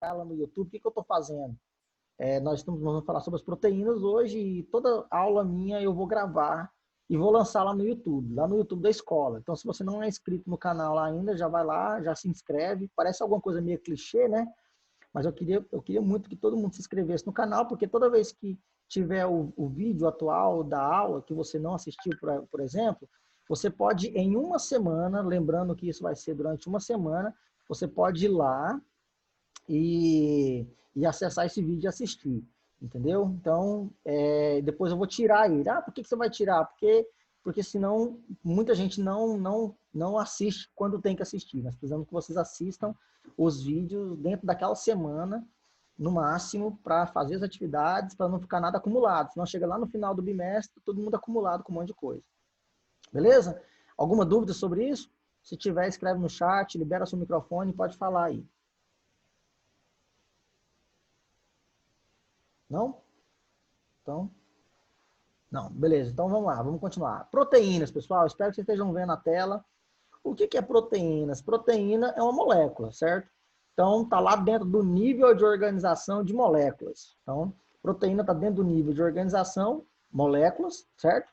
ela no YouTube, o que eu estou fazendo? Nós vamos falar sobre as proteínas hoje e toda aula minha eu vou gravar e vou lançar lá no YouTube da escola. Então, se você não é inscrito no canal lá ainda, já vai lá, já se inscreve. Parece alguma coisa meio clichê, né? Mas eu queria muito que todo mundo se inscrevesse no canal, porque toda vez que tiver o vídeo atual da aula, que você não assistiu, por exemplo, você pode, em uma semana, lembrando que isso vai ser durante uma semana, você pode ir lá e acessar esse vídeo e assistir, entendeu? Então, depois eu vou tirar ele. Ah, por que você vai tirar? Porque senão muita gente não assiste quando tem que assistir. Nós precisamos que vocês assistam os vídeos dentro daquela semana, no máximo, para fazer as atividades, para não ficar nada acumulado. Senão chega lá no final do bimestre, todo mundo acumulado com um monte de coisa. Beleza? Alguma dúvida sobre isso? Se tiver, escreve no chat, libera seu microfone e pode falar aí. Não? Então, não, beleza. Então vamos lá, vamos continuar. Proteínas, pessoal, espero que vocês estejam vendo a tela. O que é proteínas? Proteína é uma molécula, certo? Então, está lá dentro do nível de organização de moléculas. Então, proteína está dentro do nível de organização, moléculas, certo?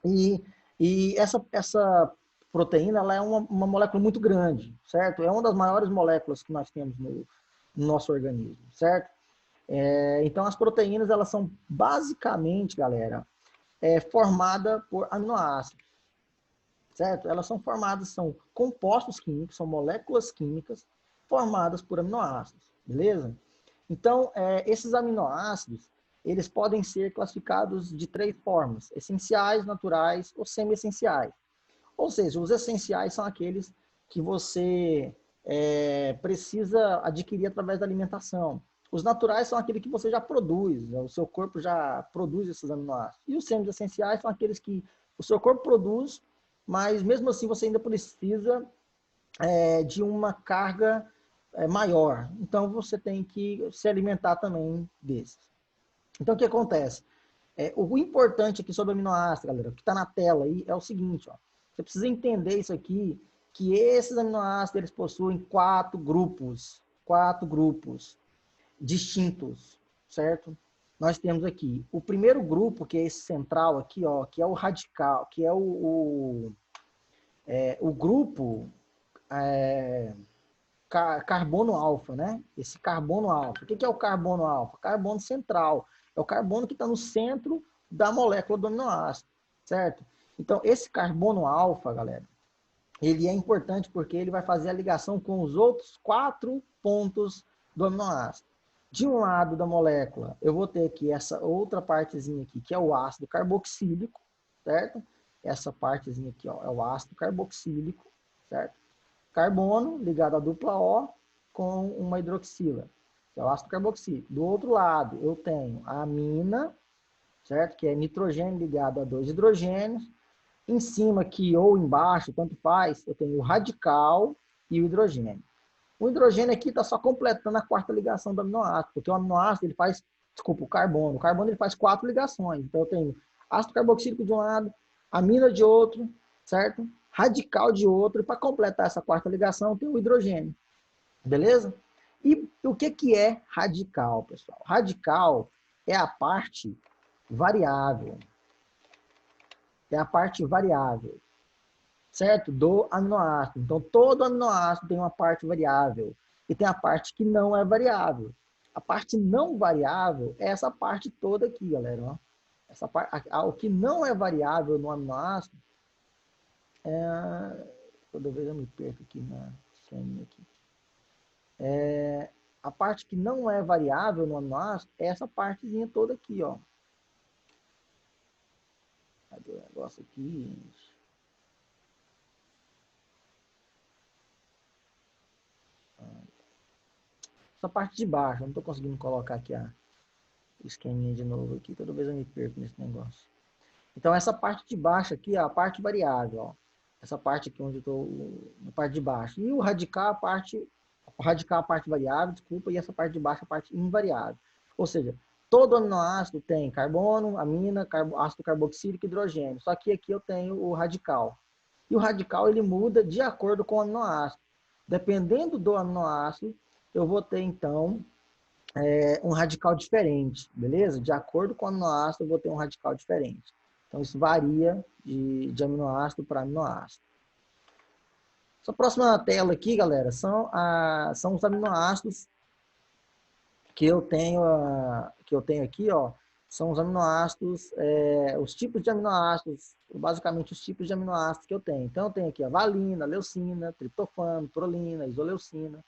E essa proteína ela é uma molécula muito grande, certo? É uma das maiores moléculas que nós temos no nosso organismo, certo? Então, as proteínas, elas são basicamente, galera, formadas por aminoácidos, certo? Elas são formadas, são compostos químicos, são moléculas químicas formadas por aminoácidos, beleza? Então, esses aminoácidos, eles podem ser classificados de 3 formas: essenciais, naturais ou semi-essenciais. Ou seja, os essenciais são aqueles que você precisa adquirir através da alimentação. Os naturais são aqueles que você já produz, o seu corpo já produz esses aminoácidos. E os semi-essenciais são aqueles que o seu corpo produz, mas mesmo assim você ainda precisa de uma carga maior. Então você tem que se alimentar também desses. Então o que acontece? O importante aqui sobre aminoácidos, galera, que está na tela aí, é o seguinte, ó. Você precisa entender isso aqui, que esses aminoácidos, eles possuem 4 grupos distintos, certo? Nós temos aqui o primeiro grupo, que é esse central aqui, ó, que é o radical, que é o grupo carbono alfa, né? Esse carbono alfa. O que é o carbono alfa? Carbono central. É o carbono que está no centro da molécula do aminoácido, certo? Então, esse carbono alfa, galera, ele é importante porque ele vai fazer a ligação com os outros 4 pontos do aminoácido. De um lado da molécula, eu vou ter aqui essa outra partezinha aqui, que é o ácido carboxílico, certo? Essa partezinha aqui, ó, é o ácido carboxílico, certo? Carbono ligado à dupla O com uma hidroxila, que é o ácido carboxílico. Do outro lado, eu tenho a amina, certo? Que é nitrogênio ligado a 2 hidrogênios. Em cima aqui ou embaixo, tanto faz, eu tenho o radical e o hidrogênio. O hidrogênio aqui está só completando a 4ª ligação do aminoácido, porque o aminoácido ele faz, desculpa, o carbono. O carbono ele faz 4 ligações. Então eu tenho ácido carboxílico de um lado, amina de outro, certo? Radical de outro, e para completar essa 4ª ligação tem o hidrogênio. Beleza? E o que é radical, pessoal? Radical é a parte variável. É a parte variável, certo? Do aminoácido. Então, todo aminoácido tem uma parte variável. E tem a parte que não é variável. A parte não variável é essa parte toda aqui, galera. Ó. Essa parte, o que não é variável no aminoácido toda vez eu me perco aqui na senha aqui. A parte que não é variável no aminoácido é essa partezinha toda aqui, ó. Cadê o negócio aqui, gente? Essa parte de baixo, eu não estou conseguindo colocar aqui o esqueminha de novo aqui, toda vez eu me perco nesse negócio. Então, essa parte de baixo aqui é a parte variável, ó. Essa parte aqui onde eu estou, na parte de baixo. E o radical, a parte variável, desculpa, e essa parte de baixo, a parte invariável. Ou seja, todo aminoácido tem carbono, amina, ácido carboxílico e hidrogênio. Só que aqui eu tenho o radical. E o radical, ele muda de acordo com o aminoácido. Dependendo do aminoácido, eu vou ter, então, um radical diferente, beleza? De acordo com o aminoácido, eu vou ter um radical diferente. Então, isso varia de aminoácido para aminoácido. Essa próxima tela aqui, galera, são os aminoácidos que eu tenho aqui, ó, são os aminoácidos, os tipos de aminoácidos, basicamente os tipos de aminoácidos que eu tenho. Então, eu tenho aqui a valina, leucina, triptofano, prolina, isoleucina,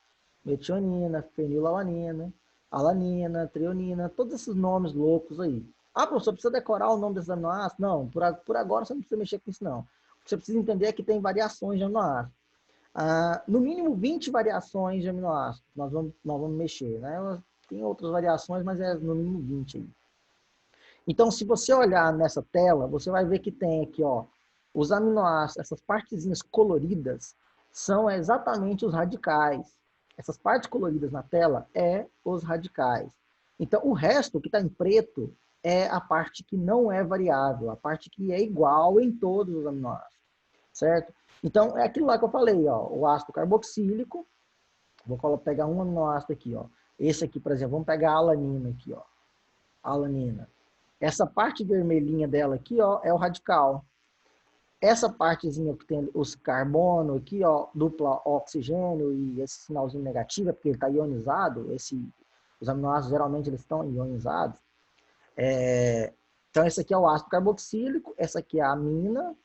metionina, fenilalanina, alanina, treonina, todos esses nomes loucos aí. Ah, professor, precisa decorar o nome desses aminoácidos? Não, por agora você não precisa mexer com isso, não. O que você precisa entender é que tem variações de aminoácidos. No mínimo 20 variações de aminoácidos nós vamos mexer, né? Tem outras variações, mas é no mínimo 20 aí. Então, se você olhar nessa tela, você vai ver que tem aqui, ó, os aminoácidos, essas partezinhas coloridas, são exatamente os radicais. Essas partes coloridas na tela os radicais. Então, o resto que está em preto é a parte que não é variável, a parte que é igual em todos os aminoácidos, certo? Então, é aquilo lá que eu falei, ó, o ácido carboxílico, vou pegar um aminoácido aqui, ó. Esse aqui, por exemplo, vamos pegar a alanina aqui, ó. Alanina. Essa parte vermelhinha dela aqui, ó, é o radical. Essa partezinha que tem os carbono aqui, ó, dupla oxigênio e esse sinalzinho negativo, é porque ele está ionizado, os aminoácidos geralmente eles estão ionizados. Então, esse aqui é o ácido carboxílico, essa aqui é a amina,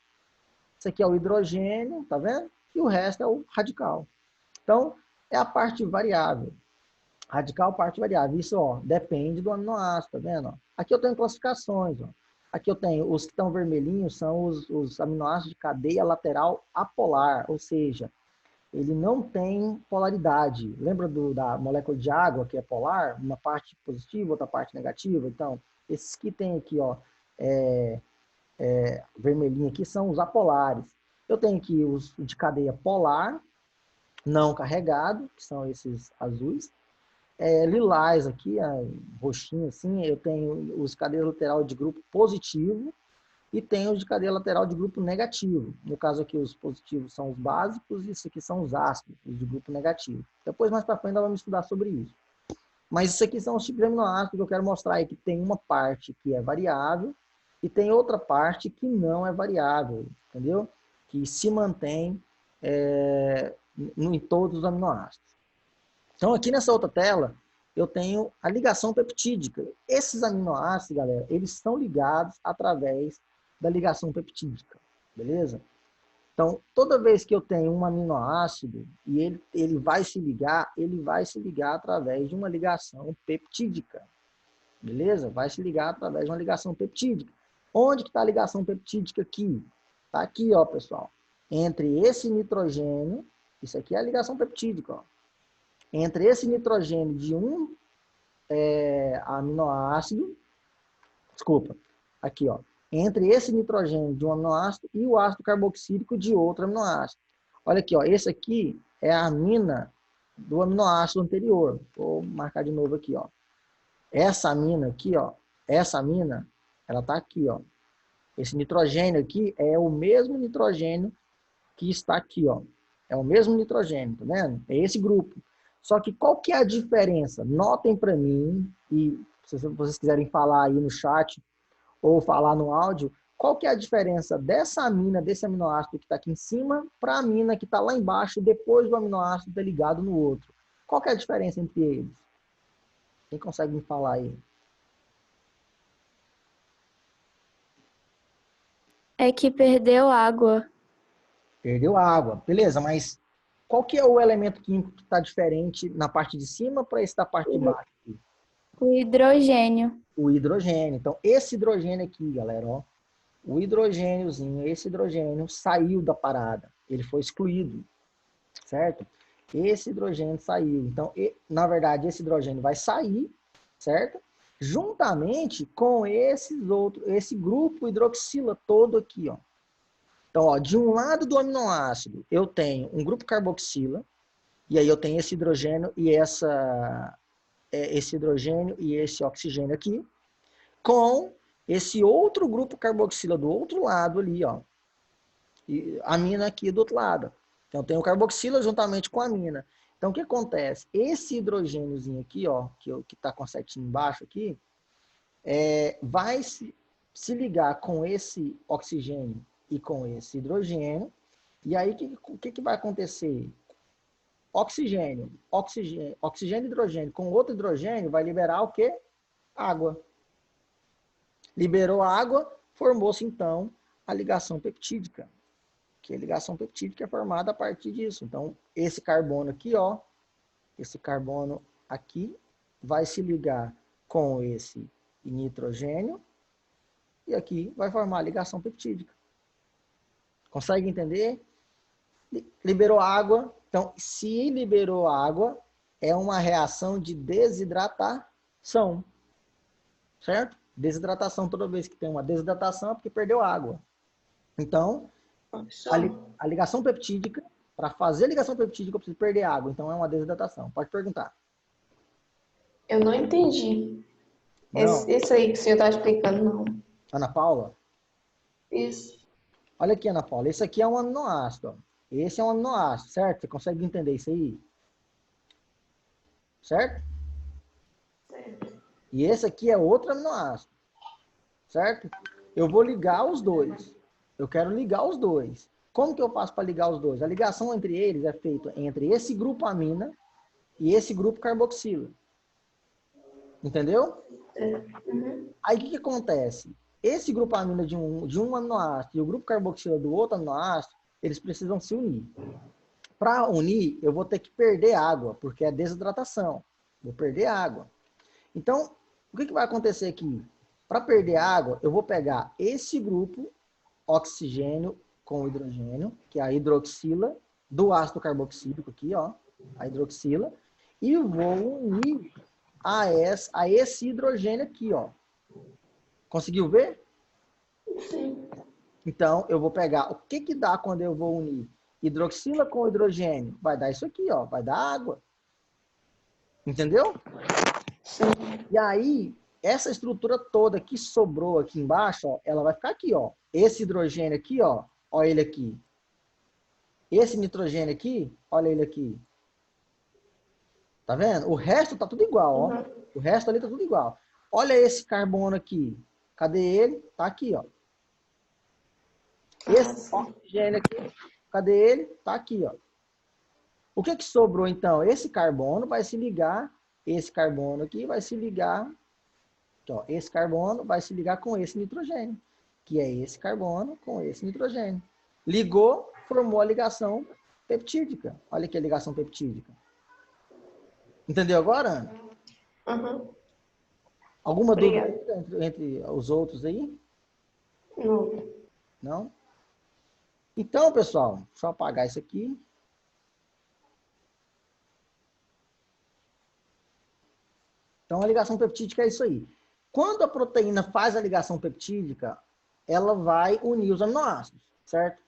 esse aqui é o hidrogênio, tá vendo? E o resto é o radical. Então, é a parte variável. Radical, parte variável. Isso, ó, depende do aminoácido, tá vendo? Aqui eu tenho classificações, ó. Aqui eu tenho, os que estão vermelhinhos são os aminoácidos de cadeia lateral apolar, ou seja, ele não tem polaridade. Lembra da molécula de água, que é polar? Uma parte positiva, outra parte negativa? Então, esses que tem aqui, ó, vermelhinho aqui, são os apolares. Eu tenho aqui os de cadeia polar, não carregado, que são esses azuis. Lilás aqui, roxinho assim, eu tenho os cadeia lateral de grupo positivo e tenho os de cadeia lateral de grupo negativo. No caso aqui, os positivos são os básicos e isso aqui são os ácidos, os de grupo negativo. Depois, mais para frente, nós vamos estudar sobre isso. Mas isso aqui são os tipos de aminoácidos que eu quero mostrar aí, que tem uma parte que é variável e tem outra parte que não é variável, entendeu? Que se mantém em todos os aminoácidos. Então, aqui nessa outra tela, eu tenho a ligação peptídica. Esses aminoácidos, galera, eles são ligados através da ligação peptídica, beleza? Então, toda vez que eu tenho um aminoácido e ele vai se ligar através de uma ligação peptídica, beleza? Vai se ligar através de uma ligação peptídica. Onde que está a ligação peptídica aqui? Está aqui, ó, pessoal. Entre esse nitrogênio, isso aqui é a ligação peptídica, ó. Entre esse nitrogênio de um aminoácido, desculpa, aqui, ó, entre esse nitrogênio de um aminoácido e o ácido carboxílico de outro aminoácido. Olha aqui, ó, esse aqui é a amina do aminoácido anterior. Vou marcar de novo aqui, ó. Essa amina aqui, ó, essa amina, ela tá aqui, ó. Esse nitrogênio aqui é o mesmo nitrogênio que está aqui, ó. É o mesmo nitrogênio, tá vendo? É esse grupo. Só que qual que é a diferença? Notem para mim, e se vocês quiserem falar aí no chat ou falar no áudio, qual que é a diferença dessa amina, desse aminoácido que está aqui em cima, para a amina que está lá embaixo, depois do aminoácido ter ligado no outro? Qual que é a diferença entre eles? Quem consegue me falar aí? É que perdeu água. Perdeu água, beleza, mas qual que é o elemento químico que está diferente na parte de cima para esse da parte de baixo? O hidrogênio. O hidrogênio. Então, esse hidrogênio aqui, galera, ó, o hidrogêniozinho, esse hidrogênio saiu da parada. Ele foi excluído, certo? Esse hidrogênio saiu. Então, na verdade, esse hidrogênio vai sair, certo? Juntamente com esse grupo hidroxila todo aqui, ó. Então, ó, de um lado do aminoácido, eu tenho um grupo carboxila, e aí eu tenho esse hidrogênio e esse hidrogênio e esse oxigênio aqui, com esse outro grupo carboxila do outro lado ali, ó. E a amina aqui do outro lado. Então, eu tenho o carboxila juntamente com a amina. Então, o que acontece? Esse hidrogêniozinho aqui, ó, que está com a setinha embaixo aqui, vai se ligar com esse oxigênio e com esse hidrogênio. E aí, o que vai acontecer? Oxigênio e hidrogênio com outro hidrogênio vai liberar o quê? Água. Liberou a água, formou-se, então, a ligação peptídica. Que a ligação peptídica é formada a partir disso. Então, esse carbono aqui, ó, esse carbono aqui vai se ligar com esse nitrogênio e aqui vai formar a ligação peptídica. Consegue entender? Liberou água. Então, se liberou água, é uma reação de desidratação. Certo? Desidratação, toda vez que tem uma desidratação é porque perdeu água. Então, a ligação peptídica, para fazer a ligação peptídica, eu preciso perder água. Então, é uma desidratação. Pode perguntar. Eu não entendi. Não. Isso aí que o senhor está explicando, não. Ana Paula? Isso. Olha aqui, Ana Paula. Esse aqui é um aminoácido. Ó. Esse é um aminoácido, certo? Você consegue entender isso aí? Certo? Certo. E esse aqui é outro aminoácido. Certo? Eu vou ligar os dois. Eu quero ligar os dois. Como que eu faço para ligar os dois? A ligação entre eles é feita entre esse grupo amina e esse grupo carboxila. Entendeu? Uhum. Aí o que acontece? Esse grupo amina de um aminoácido e o grupo carboxila do outro aminoácido, eles precisam se unir. Para unir, eu vou ter que perder água, porque é desidratação. Vou perder água. Então, o que vai acontecer aqui? Para perder água, eu vou pegar esse grupo, oxigênio com hidrogênio, que é a hidroxila, do ácido carboxílico aqui, ó, a hidroxila, e vou unir a esse hidrogênio aqui, ó. Conseguiu ver? Sim. Então, eu vou pegar, o que dá quando eu vou unir hidroxila com hidrogênio? Vai dar isso aqui, ó, vai dar água. Entendeu? Sim. E aí, essa estrutura toda que sobrou aqui embaixo, ó, ela vai ficar aqui, ó. Esse hidrogênio aqui, ó ele aqui. Esse nitrogênio aqui, olha ele aqui. Tá vendo? O resto tá tudo igual, ó. Uhum. O resto ali tá tudo igual. Olha esse carbono aqui. Cadê ele? Tá aqui, ó. Esse oxigênio aqui, cadê ele? Tá aqui, ó. O que sobrou, então? Esse carbono vai se ligar, esse carbono aqui vai se ligar, ó, esse carbono vai se ligar com esse nitrogênio, que é esse carbono com esse nitrogênio. Ligou, formou a ligação peptídica. Olha aqui a ligação peptídica. Entendeu agora, Ana? Uhum. Alguma Obrigada. dúvida entre os outros aí? Não. Não? Então, pessoal, deixa eu apagar isso aqui. Então, a ligação peptídica é isso aí. Quando a proteína faz a ligação peptídica, ela vai unir os aminoácidos, certo?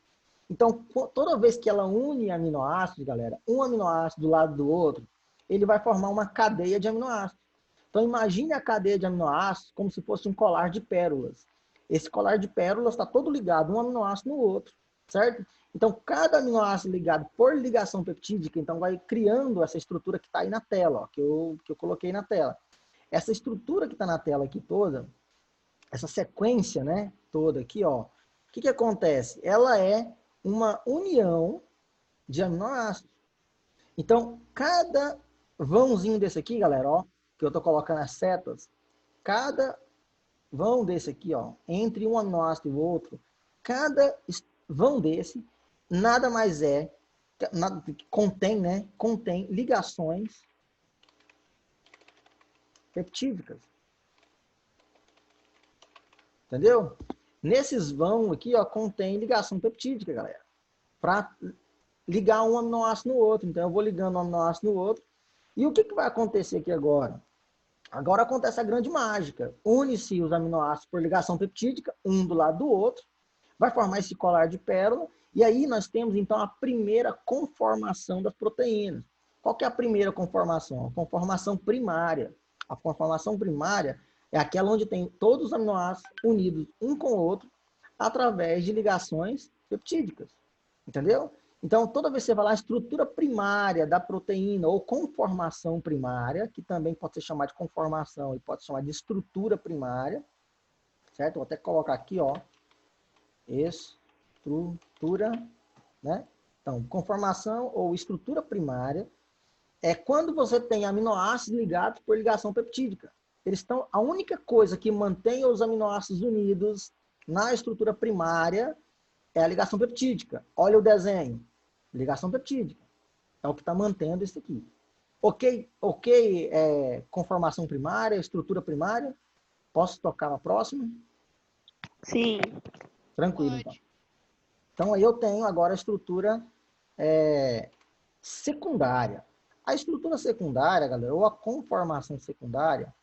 Então, toda vez que ela une aminoácidos, galera, um aminoácido do lado do outro, ele vai formar uma cadeia de aminoácidos. Então, imagine a cadeia de aminoácidos como se fosse um colar de pérolas. Esse colar de pérolas está todo ligado, um aminoácido no outro, certo? Então, cada aminoácido ligado por ligação peptídica, então vai criando essa estrutura que está aí na tela, ó, que eu coloquei na tela. Essa estrutura que está na tela aqui toda, essa sequência, né, toda aqui, ó, o que acontece? Ela é uma união de aminoácidos. Então, cada vãozinho desse aqui, galera, ó, que eu tô colocando as setas, cada vão desse aqui, ó, entre um aminoácido e o outro, cada vão desse nada mais é, contém, né, contém ligações peptídicas. Entendeu? Nesses vão aqui, ó, contém ligação peptídica, galera. Para ligar um aminoácido no outro. Então, eu vou ligando um aminoácido no outro. E o que vai acontecer aqui agora? Agora acontece a grande mágica. Une-se os aminoácidos por ligação peptídica, um do lado do outro. Vai formar esse colar de pérola. E aí nós temos, então, a primeira conformação das proteínas. Qual que é a primeira conformação? A conformação primária. A conformação primária é aquela onde tem todos os aminoácidos unidos um com o outro através de ligações peptídicas. Entendeu? Então, toda vez que você vai lá, a estrutura primária da proteína ou conformação primária, que também pode ser chamada de conformação e pode ser chamada de estrutura primária, certo? Vou até colocar aqui, ó, estrutura, né? Então, conformação ou estrutura primária é quando você tem aminoácidos ligados por ligação peptídica. Eles estão, a única coisa que mantém os aminoácidos unidos na estrutura primária é a ligação peptídica. Olha o desenho. Ligação peptídica. É o que está mantendo isso aqui. Ok, conformação primária, estrutura primária. Posso tocar na próxima? Sim. Tranquilo, então. Então, aí eu tenho agora a estrutura secundária. A estrutura secundária, galera, ou a conformação secundária,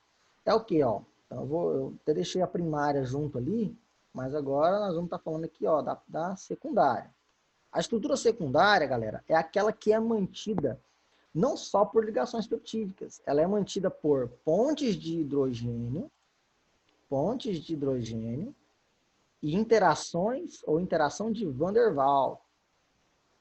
é o quê, ó? Então, eu até deixei a primária junto ali, mas agora nós vamos estar falando aqui, ó, da secundária. A estrutura secundária, galera, é aquela que é mantida não só por ligações peptídicas, ela é mantida por pontes de hidrogênio e interações ou interação de Van der Waals.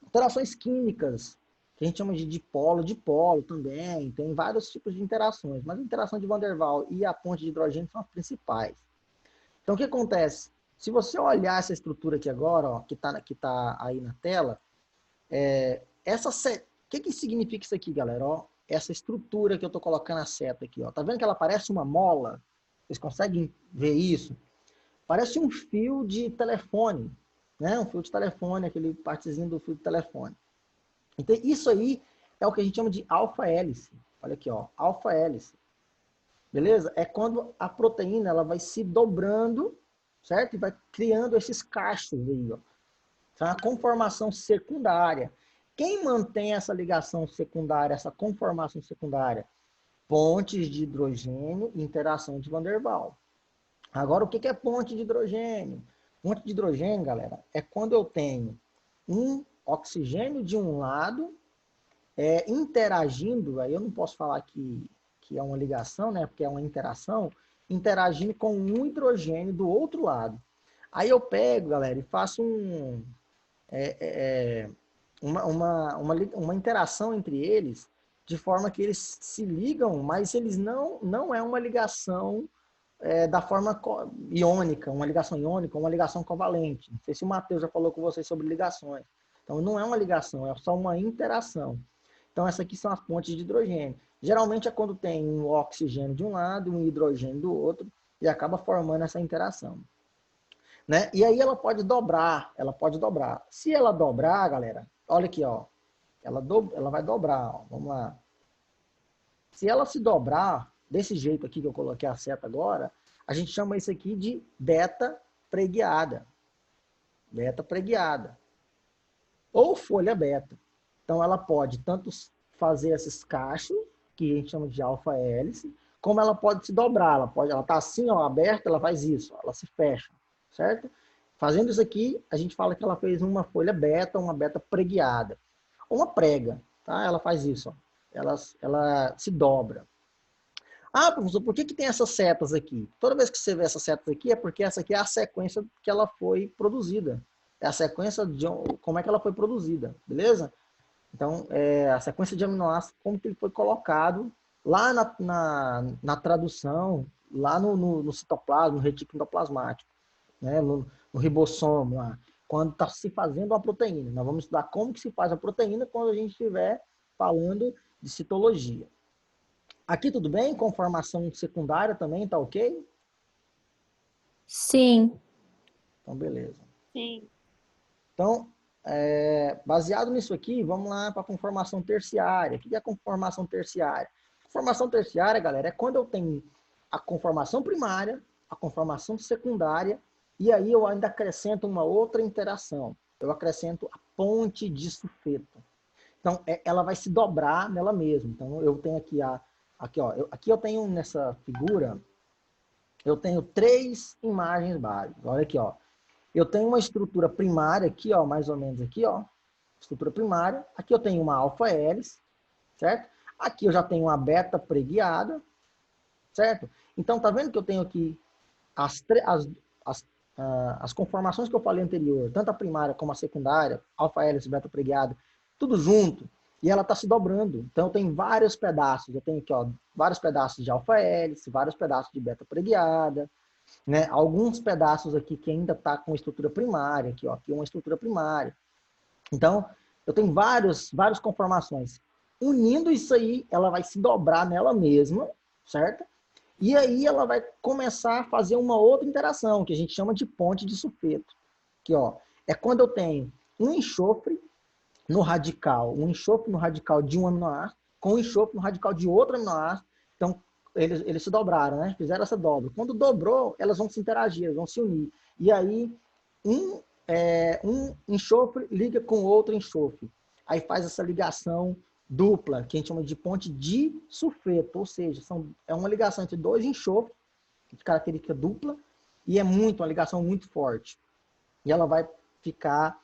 Interações químicas, que a gente chama de dipolo também, tem vários tipos de interações, mas a interação de Van der Waals e a ponte de hidrogênio são as principais. Então, o que acontece? Se você olhar essa estrutura aqui agora, ó, que tá aí na tela, o que significa isso aqui, galera? Ó, essa estrutura que eu estou colocando a seta aqui, ó. Tá vendo que ela parece uma mola? Vocês conseguem ver isso? Parece um fio de telefone, né? Um fio de telefone, aquele partezinho do fio de telefone. Então, isso aí é o que a gente chama de alfa-hélice. Olha aqui, ó, alfa-hélice. Beleza? É quando a proteína ela vai se dobrando, certo? E vai criando esses cachos aí, ó. Então, a conformação secundária. Quem mantém essa ligação secundária, essa conformação secundária? Pontes de hidrogênio e interação de Van der Waals. Agora, o que é ponte de hidrogênio? Ponte de hidrogênio, galera, é quando eu tenho um oxigênio de um lado interagindo, aí eu não posso falar que é uma ligação, né? Porque é uma interação, interagindo com um hidrogênio do outro lado. Aí eu pego, galera, e faço uma interação entre eles, de forma que eles se ligam, mas eles não é uma ligação da forma iônica, uma ligação iônica, uma ligação covalente. Não sei se o Matheus já falou com vocês sobre ligações. Então, não é uma ligação, é só uma interação. Então, essas aqui são as pontes de hidrogênio. Geralmente é quando tem um oxigênio de um lado, um hidrogênio do outro, e acaba formando essa interação. Né? E aí ela pode dobrar, Se ela dobrar, galera, olha aqui, ó, ela vai dobrar, ó, vamos lá. Se ela se dobrar, desse jeito aqui que eu coloquei a seta agora, a gente chama isso aqui de beta preguiada. Beta preguiada. Ou folha beta. Então, ela pode tanto fazer esses cachos, que a gente chama de alfa-hélice, como ela pode se dobrar. Ela tá assim, ó, aberta, ela faz isso, ela se fecha, certo? Fazendo isso aqui, a gente fala que ela fez uma folha beta, uma beta preguiada. Ou uma prega, tá? Ela faz isso, ó. Ela se dobra. Ah, professor, por que tem essas setas aqui? Toda vez que você vê essas setas aqui, é porque essa aqui é a sequência que ela foi produzida. É a sequência de como é que ela foi produzida, beleza? Então, a sequência de aminoácidos, como que ele foi colocado lá na tradução, lá no citoplasma, no retículo endoplasmático, né? no ribossomo, lá, quando está se fazendo uma proteína. Nós vamos estudar como que se faz a proteína quando a gente estiver falando de citologia. Aqui tudo bem? Conformação secundária também, tá ok? Sim. Então, beleza. Sim. Então, baseado nisso aqui, vamos lá para a conformação terciária. O que é a conformação terciária? Conformação terciária, galera, é quando eu tenho a conformação primária, a conformação secundária, e aí eu ainda acrescento uma outra interação. Eu acrescento a ponte de sulfeto. Então, ela vai se dobrar nela mesma. Então, eu tenho aqui aqui eu tenho nessa figura, eu tenho 3 imagens básicas. Olha aqui, ó. Eu tenho uma estrutura primária aqui, ó, mais ou menos aqui, ó. Estrutura primária. Aqui eu tenho uma alfa-hélice, certo? Aqui eu já tenho uma beta preguiada, certo? Então, tá vendo que eu tenho aqui as as conformações que eu falei anterior, tanto a primária como a secundária, alfa-hélice, beta-preguiada, tudo junto, e ela está se dobrando. Então, eu tenho vários pedaços. Eu tenho aqui, ó, vários pedaços de alfa-hélice, vários pedaços de beta-preguiada, né? Alguns pedaços aqui que ainda está com estrutura primária, aqui, ó, aqui uma estrutura primária. Então, eu tenho várias conformações. Unindo isso aí, ela vai se dobrar nela mesma, certo? E aí ela vai começar a fazer uma outra interação, que a gente chama de ponte de sulfeto. Que, ó, é quando eu tenho um enxofre no radical, um enxofre no radical de um aminoácido, com um enxofre no radical de outro aminoácido. Então, eles se dobraram, né? Fizeram essa dobra. Quando dobrou, elas vão se interagir, elas vão se unir. E aí, um enxofre liga com outro enxofre. Aí faz essa ligação dupla, que a gente chama de ponte de sulfeto, ou seja, é uma ligação entre dois enxofres, de característica dupla, e é uma ligação muito forte. E ela vai ficar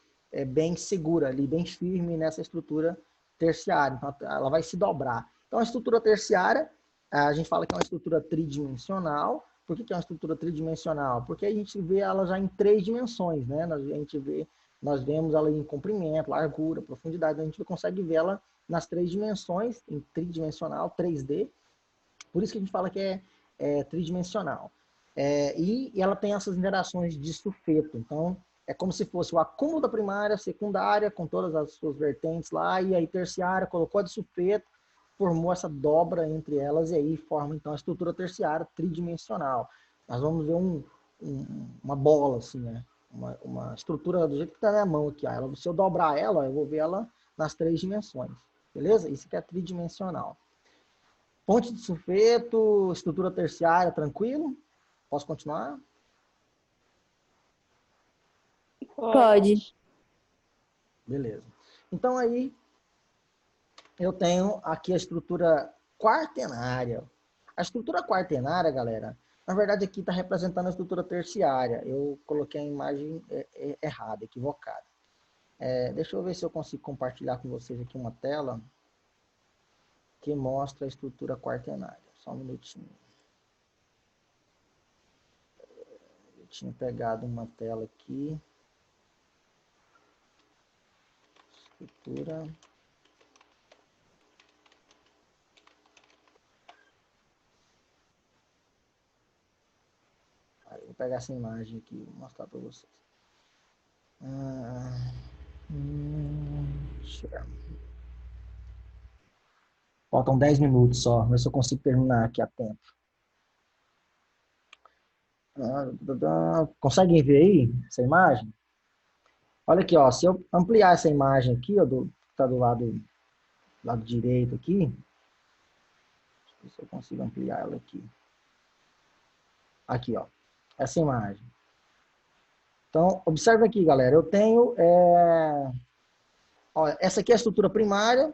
bem segura ali, bem firme nessa estrutura terciária. Então, ela vai se dobrar. Então, a estrutura terciária, a gente fala que é uma estrutura tridimensional. Por que é uma estrutura tridimensional? Porque a gente vê ela já em 3 dimensões, né? Nós vemos ela em comprimento, largura, profundidade. A gente consegue ver ela nas 3 dimensões, em tridimensional, 3D. Por isso que a gente fala que é tridimensional. E ela tem essas interações de sulfeto. Então, é como se fosse o acúmulo da primária, secundária, com todas as suas vertentes lá, e aí terciária, colocou a de sulfeto, formou essa dobra entre elas, e aí forma, então, a estrutura terciária tridimensional. Nós vamos ver uma bola, assim, né? Uma estrutura do jeito que está na minha mão aqui. Ó. Se eu dobrar ela, eu vou ver ela nas 3 dimensões. Beleza? Isso aqui é tridimensional. Ponte de sulfeto, estrutura terciária, tranquilo? Posso continuar? Pode. Beleza. Então, aí, eu tenho aqui a estrutura quaternária. A estrutura quaternária, galera, na verdade, aqui está representando a estrutura terciária. Eu coloquei a imagem errada, equivocada. Deixa eu ver se eu consigo compartilhar com vocês aqui uma tela que mostra a estrutura quaternária. Só um minutinho. Eu tinha pegado uma tela aqui. Estrutura. Aí, vou pegar essa imagem aqui e mostrar para vocês. Share. Faltam 10 minutos só. Ver se eu consigo terminar aqui a tempo. Conseguem ver aí essa imagem? Olha aqui, ó. Se eu ampliar essa imagem aqui, ó, que está do lado direito aqui. Deixa eu ver se eu consigo ampliar ela aqui. Aqui, ó. Essa imagem. Então, observe aqui, galera. Eu tenho... Ó, essa aqui é a estrutura primária,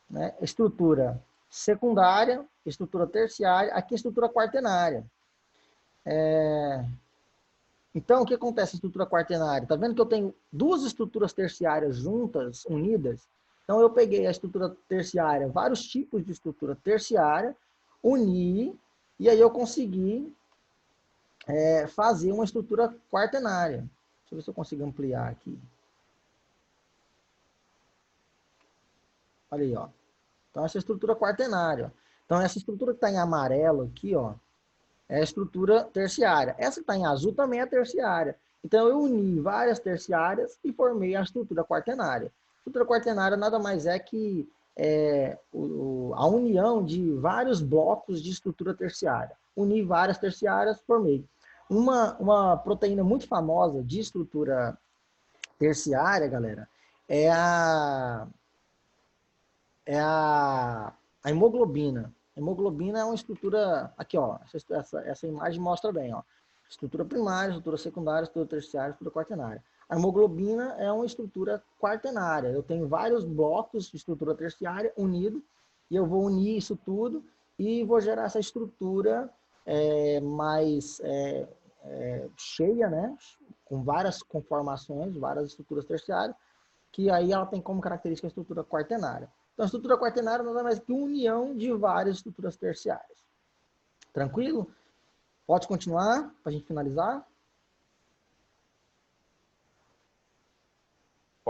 né? Estrutura secundária, estrutura terciária. Aqui é a estrutura quaternária. Então, o que acontece na estrutura quaternária? Tá vendo que eu tenho 2 estruturas terciárias juntas, unidas? Então, eu peguei a estrutura terciária, vários tipos de estrutura terciária, uni, e aí eu consegui fazer uma estrutura quaternária. Deixa eu ver se eu consigo ampliar aqui. Olha aí, ó. Então, essa é a estrutura quaternária. Então, essa estrutura que está em amarelo aqui, ó, é a estrutura terciária. Essa que está em azul também é terciária. Então, eu uni várias terciárias e formei a estrutura quaternária. A estrutura quaternária nada mais é que a união de vários blocos de estrutura terciária. Uni várias terciárias, formei. Uma proteína muito famosa de estrutura terciária, galera, é a hemoglobina. A hemoglobina é uma estrutura... Aqui, ó. Essa imagem mostra bem, ó. Estrutura primária, estrutura secundária, estrutura terciária, estrutura quaternária. A hemoglobina é uma estrutura quaternária. Eu tenho vários blocos de estrutura terciária unidos, e eu vou unir isso tudo e vou gerar essa estrutura mais cheia, né? Com várias conformações, várias estruturas terciárias, que aí ela tem como característica a estrutura quaternária. Então, a estrutura quaternária nada mais que união de várias estruturas terciárias. Tranquilo? Pode continuar, para a gente finalizar?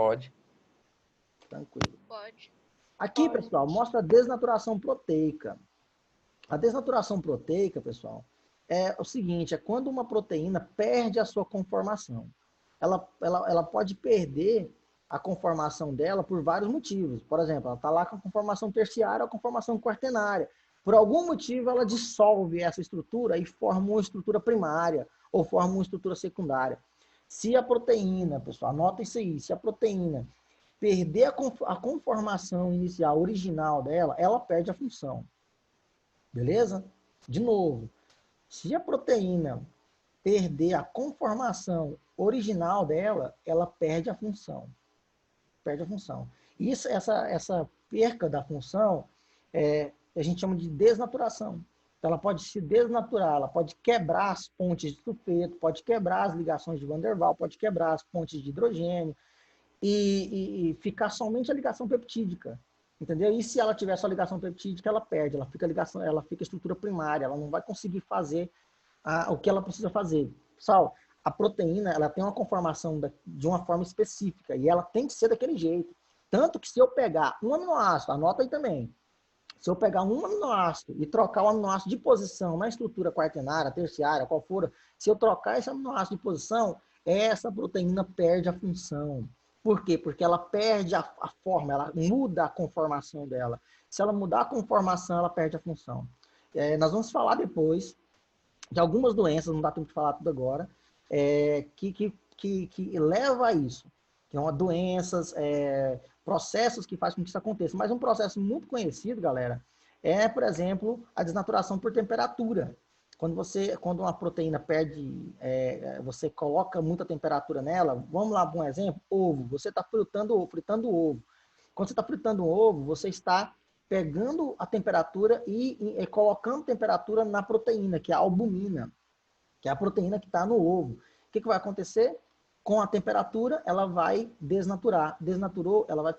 Pode. Tranquilo. Pode. Aqui, Pode. pessoal, mostra a desnaturação proteica. A desnaturação proteica, pessoal, é o seguinte, é quando uma proteína perde a sua conformação. Ela pode perder a conformação dela por vários motivos. Por exemplo, ela está lá com a conformação terciária ou a conformação quaternária. Por algum motivo, ela dissolve essa estrutura e forma uma estrutura primária ou forma uma estrutura secundária. Se a proteína, pessoal, anota isso aí, se a proteína perder a conformação inicial, original dela, ela perde a função. Beleza? De novo, se a proteína perder a conformação original dela, ela perde a função. Perde a função. Isso, essa perca da função, a gente chama de desnaturação. Então, ela pode se desnaturar, ela pode quebrar as pontes de sulfeto, pode quebrar as ligações de Van der Waals, pode quebrar as pontes de hidrogênio e ficar somente a ligação peptídica. Entendeu? E se ela tiver só ligação peptídica, ela perde, ela fica estrutura primária, ela não vai conseguir fazer o que ela precisa fazer. Pessoal, a proteína, ela tem uma conformação de uma forma específica e ela tem que ser daquele jeito. Tanto que se eu pegar um aminoácido, anota aí também, se eu pegar um aminoácido e trocar o aminoácido de posição na estrutura quaternária, terciária, qual for, se eu trocar esse aminoácido de posição, essa proteína perde a função. Por quê? Porque ela perde a forma, ela muda a conformação dela. Se ela mudar a conformação, ela perde a função. Nós vamos falar depois de algumas doenças, não dá tempo de falar tudo agora, que leva a isso. Que são doenças, processos que fazem com que isso aconteça. Mas um processo muito conhecido, galera, por exemplo, a desnaturação por temperatura. Quando uma proteína perde, você coloca muita temperatura nela, vamos lá, um exemplo, ovo. Você está fritando ovo. Quando você está fritando um ovo, você está pegando a temperatura e colocando temperatura na proteína, que é a albumina, que é a proteína que está no ovo. O que vai acontecer? Com a temperatura, ela vai desnaturar. Desnaturou, ela vai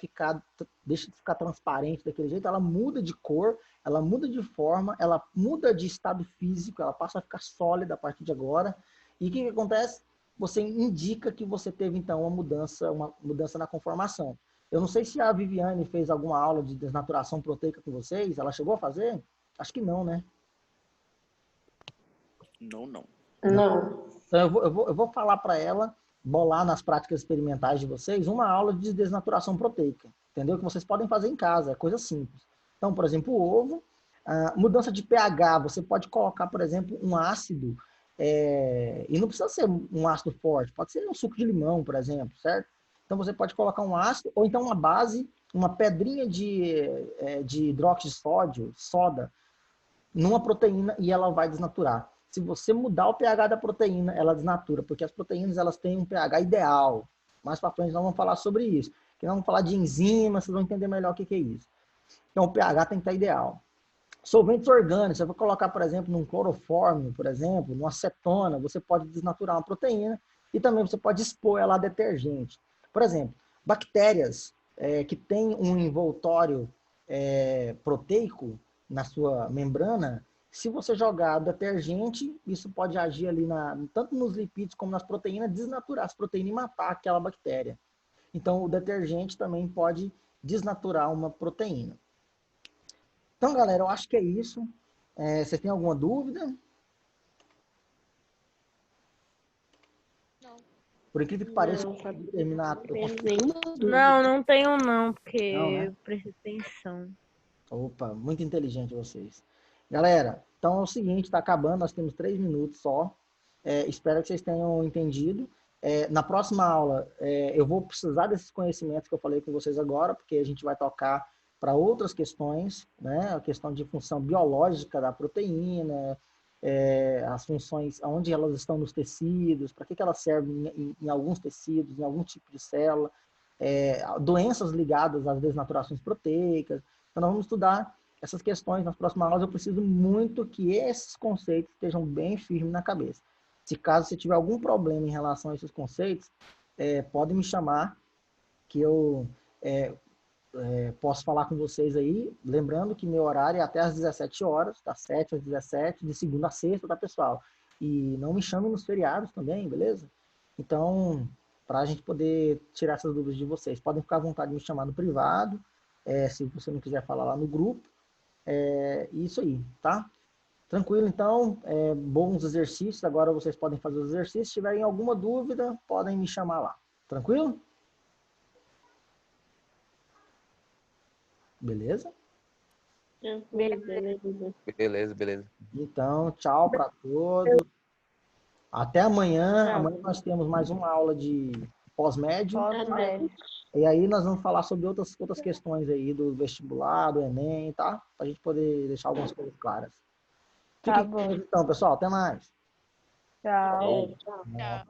deixa de ficar transparente daquele jeito, ela muda de cor, ela muda de forma, ela muda de estado físico, ela passa a ficar sólida a partir de agora. E o que acontece? Você indica que você teve, então, uma mudança na conformação. Eu não sei se a Viviane fez alguma aula de desnaturação proteica com vocês. Ela chegou a fazer? Acho que não, né? Não. Não. Então, eu vou falar para ela bolar nas práticas experimentais de vocês uma aula de desnaturação proteica, entendeu? Que vocês podem fazer em casa, é coisa simples. Então, por exemplo, o ovo, mudança de pH, você pode colocar, por exemplo, um ácido, e não precisa ser um ácido forte, pode ser um suco de limão, por exemplo, certo? Então, você pode colocar um ácido, ou então uma base, uma pedrinha de hidróxido de sódio, soda, numa proteína e ela vai desnaturar. Se você mudar o pH da proteína, ela desnatura, porque as proteínas elas têm um pH ideal. Mais para frente nós vamos falar sobre isso. Que nós vamos falar de enzimas, vocês vão entender melhor o que é isso. Então o pH tem que estar ideal. Solventes orgânicos, você vai colocar, por exemplo, num clorofórmio, por exemplo, numa acetona, você pode desnaturar uma proteína e também você pode expor ela a detergente. Por exemplo, bactérias que têm um envoltório proteico na sua membrana, se você jogar detergente, isso pode agir ali tanto nos lipídios como nas proteínas, desnaturar as proteínas e matar aquela bactéria. Então, o detergente também pode desnaturar uma proteína. Então, galera, eu acho que é isso. Vocês têm alguma dúvida? Não. Por incrível que pareça, eu Não, consegui terminar. não tenho nenhuma dúvida. Não tenho não, porque Não, né? eu presto atenção. Opa, muito inteligente vocês. Galera, então é o seguinte, está acabando, nós temos 3 minutos só. Espero que vocês tenham entendido. Na próxima aula, eu vou precisar desses conhecimentos que eu falei com vocês agora, porque a gente vai tocar para outras questões, né? A questão de função biológica da proteína, as funções, onde elas estão nos tecidos, para que elas servem em alguns tecidos, em algum tipo de célula, doenças ligadas às desnaturações proteicas. Então, nós vamos estudar essas questões nas próximas aulas. Eu preciso muito que esses conceitos estejam bem firmes na cabeça. Se caso você tiver algum problema em relação a esses conceitos, pode me chamar, que eu posso falar com vocês aí. Lembrando que meu horário é até às 17 horas, das 7 às 17, de segunda a sexta, tá, pessoal? E não me chamem nos feriados também, beleza? Então, para a gente poder tirar essas dúvidas de vocês. Podem ficar à vontade de me chamar no privado, se você não quiser falar lá no grupo. Isso aí, tá? Tranquilo, então, bons exercícios. Agora vocês podem fazer os exercícios. Se tiverem alguma dúvida, podem me chamar lá. Tranquilo? Beleza? Beleza. Então, tchau para todos. Até amanhã. Tchau. Amanhã nós temos mais uma aula de pós-médio. Pós-médio. E aí nós vamos falar sobre outras questões aí do vestibular, do Enem, tá? Pra gente poder deixar algumas coisas claras. Tá Fiquem com bom. Deus, então, pessoal. Até mais. Tchau. Bom. Tchau.